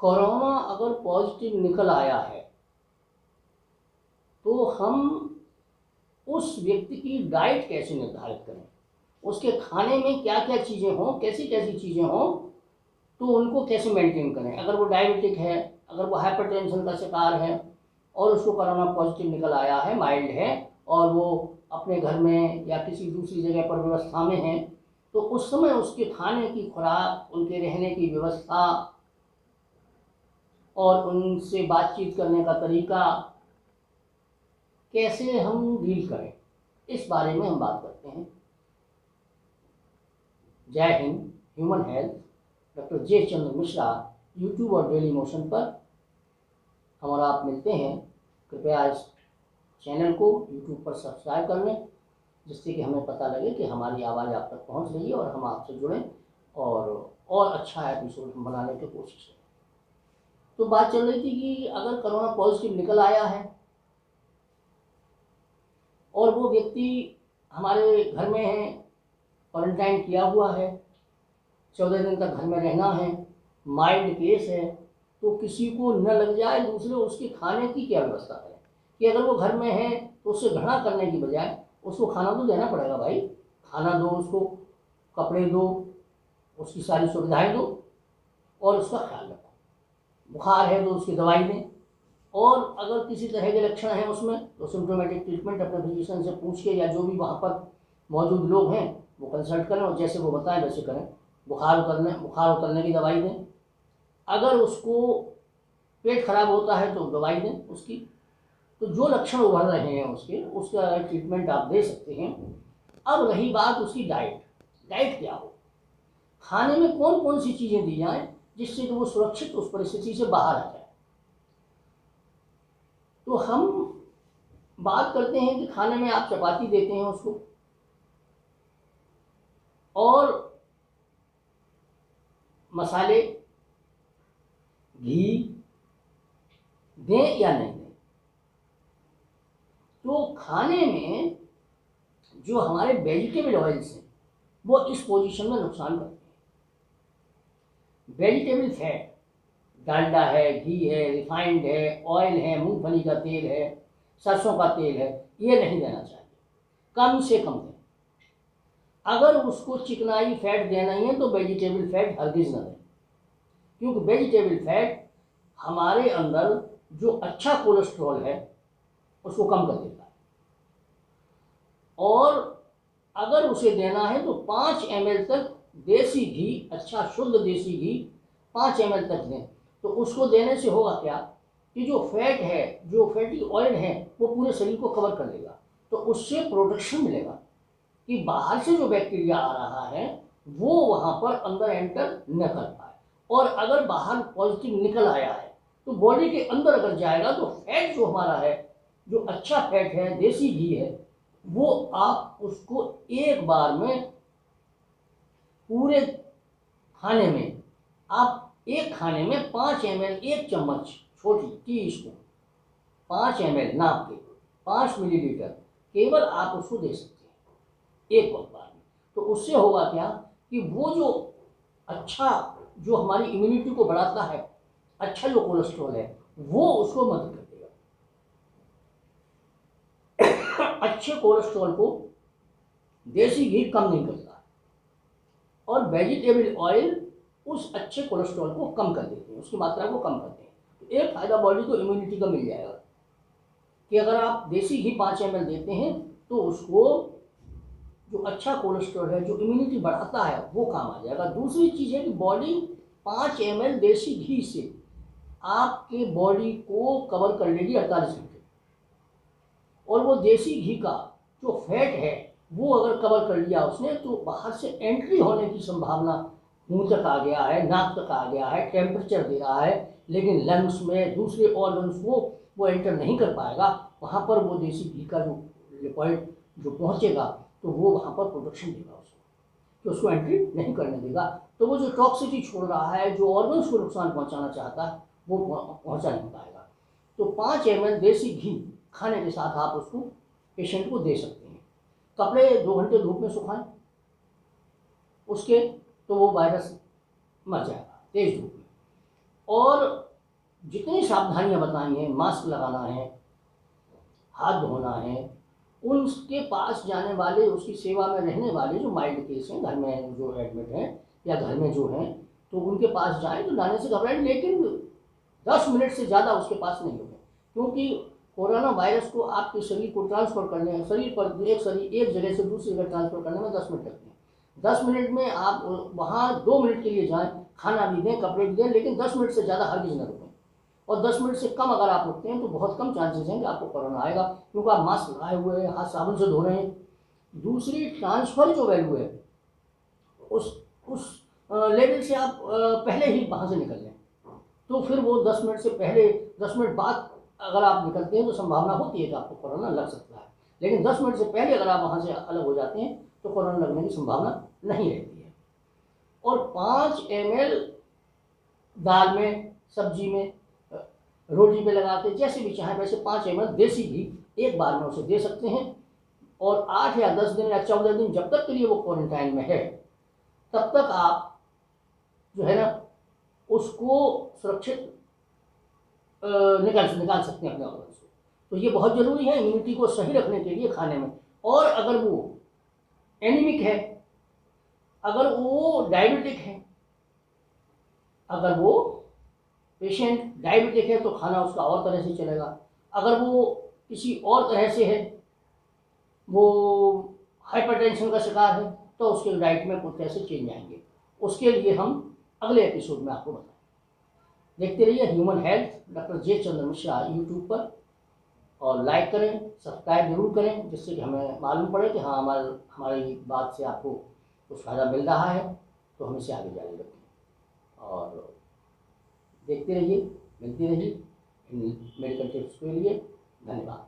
Corona अगर positive निकल आया है तो हम उस व्यक्ति की डाइट कैसे निर्धारित करें, उसके खाने में क्या क्या चीज़ें हों, कैसी कैसी चीज़ें हों, तो उनको कैसे मेंटेन करें। अगर वो डायबिटिक है, अगर वो हाइपरटेंशन का शिकार है और उसको कोरोना पॉजिटिव निकल आया है, माइल्ड है, और वो अपने घर में या किसी दूसरी जगह पर व्यवस्था में है, तो उस समय उसके खाने की खुराक, उनके रहने की व्यवस्था और उनसे बातचीत करने का तरीका कैसे हम डील करें, इस बारे में हम बात करते हैं। जय हिंद। ह्यूमन हेल्थ, डॉक्टर जे चंद्र मिश्रा, यूट्यूब और डेली मोशन पर हम और आप मिलते हैं। कृपया इस चैनल को यूट्यूब पर सब्सक्राइब कर लें, जिससे कि हमें पता लगे कि हमारी आवाज़ आप तक पहुंच रही है और हम आपसे जुड़ें और अच्छा एपिसोड हम बनाने की कोशिश करें। तो बात चल रही थी कि अगर कोरोना पॉजिटिव निकल आया है और वो व्यक्ति हमारे घर में है, क्वारंटाइन किया हुआ है, 14 दिन तक घर में रहना है, माइल्ड केस है, तो किसी को न लग जाए, दूसरे उसके खाने की क्या व्यवस्था करें कि अगर वो घर में है तो उससे घृणा करने की बजाय उसको खाना तो देना पड़ेगा। भाई, खाना दो उसको, कपड़े दो, उसकी सारी सुविधाएं दो और उसका ख्याल रखो। बुखार है तो उसकी दवाई दें, और अगर किसी तरह के लक्षण हैं उसमें तो सिम्टोमेटिक ट्रीटमेंट अपने फिजिशियन से पूछ के या जो भी वहाँ पर मौजूद लोग हैं वो कंसल्ट करें और जैसे वो बताएं वैसे करें। बुखार उतरने की दवाई दें। अगर उसको पेट खराब होता है तो दवाई दें उसकी। तो जो लक्षण उभर रहे हैं उसका ट्रीटमेंट आप दे सकते हैं। अब रही बात उसकी डाइट क्या हो, खाने में कौन कौन सी चीज़ें दी जाएं जिससे कि वो सुरक्षित उस परिस्थिति से बाहर आ जाए। तो हम बात करते हैं कि खाने में आप चपाती देते हैं उसको, और मसाले, घी दें या नहीं दें। तो खाने में जो हमारे वेजिटेबल ऑयल्स हैं वो इस पोजीशन में नुकसान करते हैं। वेजिटेबल फैट, डालडा है, घी है, रिफाइंड है, ऑयल है, मूंगफली का तेल है, सरसों का तेल है, ये नहीं देना चाहिए, कम से कम दें। अगर उसको चिकनाई फैट देना ही है तो वेजिटेबल फैट हरगिज न दें, क्योंकि वेजिटेबल फैट हमारे अंदर जो अच्छा कोलेस्ट्रॉल है उसको कम कर देता है। और अगर उसे देना है तो 5 ml तक देसी घी, अच्छा शुद्ध देसी घी 5 ml तक दें। तो उसको देने से होगा क्या कि जो फैट है, जो फैटी ऑयल है, वो पूरे शरीर को कवर कर लेगा, तो उससे प्रोटेक्शन मिलेगा कि बाहर से जो बैक्टीरिया आ रहा है वो वहाँ पर अंदर एंटर न कर पाए। और अगर बाहर पॉजिटिव निकल आया है तो बॉडी के अंदर अगर जाएगा तो फैट जो हमारा है, जो अच्छा फैट है, देसी घी है, वो आप उसको एक बार में पूरे खाने में, आप एक खाने में 5 ml, 1 चम्मच छोटी टी स्पून, 5 ml नाप के 5 मिलीलीटर केवल आप उसको दे सकते हैं एक वक्त बार में। तो उससे होगा क्या कि वो जो अच्छा, जो हमारी इम्यूनिटी को बढ़ाता है, अच्छा जो कोलेस्ट्रॉल है, वो उसको मदद कर देगा। अच्छे कोलेस्ट्रॉल को देसी घी कम नहीं करता, और वेजिटेबल ऑयल उस अच्छे कोलेस्ट्रॉल को कम कर देते हैं, उसकी मात्रा को कम करते हैं। तो एक फायदा बॉडी को इम्यूनिटी का मिल जाएगा कि अगर आप देसी घी 5 ml देते हैं तो उसको जो अच्छा कोलेस्ट्रॉल है, जो इम्यूनिटी बढ़ाता है, वो काम आ जाएगा। दूसरी चीज़ है कि बॉडी 5 ml देसी घी से आपके बॉडी को कवर कर लेगी 48 घंटे, और वो देसी घी का जो फैट है वो अगर कवर कर लिया उसने, तो बाहर से एंट्री होने की संभावना मुंह तक आ गया है, नाक तक आ गया है, टेम्परेचर दे रहा है, लेकिन लंग्स में, दूसरे ऑर्गन्स को वो एंटर नहीं कर पाएगा। वहाँ पर वो देसी घी का जो लिक्विड जो पहुँचेगा तो वो वहाँ पर प्रोटेक्शन देगा उसको, तो उसको एंट्री नहीं करने देगा। तो वो जो टॉक्सिटी छोड़ रहा है, जो ऑर्गन्स को नुकसान पहुँचाना चाहता है, वो पहुँचा नहीं पाएगा। तो 5 ml देसी घी खाने के साथ आप उसको पेशेंट को दे सकते हैं। कपड़े 2 घंटे धूप में सुखाएं उसके, तो वो वायरस मर जाएगा तेज धूप में। और जितनी सावधानियां बताई हैं, मास्क लगाना है, हाथ धोना है, उसके पास जाने वाले, उसकी सेवा में रहने वाले जो माइल्ड केस हैं, घर में जो एडमिट हैं या घर में जो हैं, तो उनके पास जाएं तो लाने से घबराएं, लेकिन 10 मिनट से ज़्यादा उसके पास नहीं होंगे, क्योंकि कोरोना वायरस को आपके शरीर को ट्रांसफ़र करने, शरीर पर एक जगह से दूसरी जगह ट्रांसफ़र करने में 10 मिनट लगते हैं। 10 मिनट में आप वहाँ 2 मिनट के लिए जाएं, खाना भी दें, कपड़े भी दें, लेकिन 10 मिनट से ज़्यादा हरगिज़ न रुकें। और 10 मिनट से कम अगर आप रुकते हैं तो बहुत कम चांसेस हैं कि आपको कोरोना आएगा, क्योंकि आप मास्क लगाए हुए हैं, हाथ साबुन से धो रहे हैं। दूसरी, ट्रांसफ़र जो वैल्यू है उस लेवल से आप पहले ही वहाँ से निकल लें, तो फिर वो 10 मिनट से पहले, 10 मिनट बाद अगर आप निकलते हैं तो संभावना होती है कि आपको कोरोना लग सकता है, लेकिन 10 मिनट से पहले अगर आप वहाँ से अलग हो जाते हैं तो कोरोना लगने की संभावना नहीं रहती है। और 5 ml दाल में, सब्जी में, रोटी पे लगा के जैसे भी चाहें वैसे 5 ml देसी घी एक बार में उसे दे सकते हैं। और 8 या 10 दिन या 14 दिन जब तक के लिए वो क्वारंटाइन में है, तब तक आप जो है ना उसको सुरक्षित निकाल सकते हैं अपने ऑर्गन से। तो ये बहुत ज़रूरी है इम्यूनिटी को सही रखने के लिए खाने में। और अगर वो एनीमिक है, अगर वो डायबिटिक है, अगर वो पेशेंट डायबिटिक है तो खाना उसका और तरह से चलेगा। अगर वो किसी और तरह से है, वो हाइपरटेंशन का शिकार है, तो उसके डाइट में कुछ ऐसे चेंज आएंगे। उसके लिए हम अगले एपिसोड में आपको बताएंगे। देखते रहिए ह्यूमन हेल्थ डॉक्टर जे चंद्र मिश्रा यूट्यूब पर, और लाइक करें, सब्सक्राइब जरूर करें, जिससे कि हमें मालूम पड़े कि हाँ हमारी बात से आपको कुछ फ़ायदा मिल रहा है, तो हम इसे आगे जारी रखें। और देखते रहिए, मिलती रहिए मेडिकल टिप्स के लिए। धन्यवाद।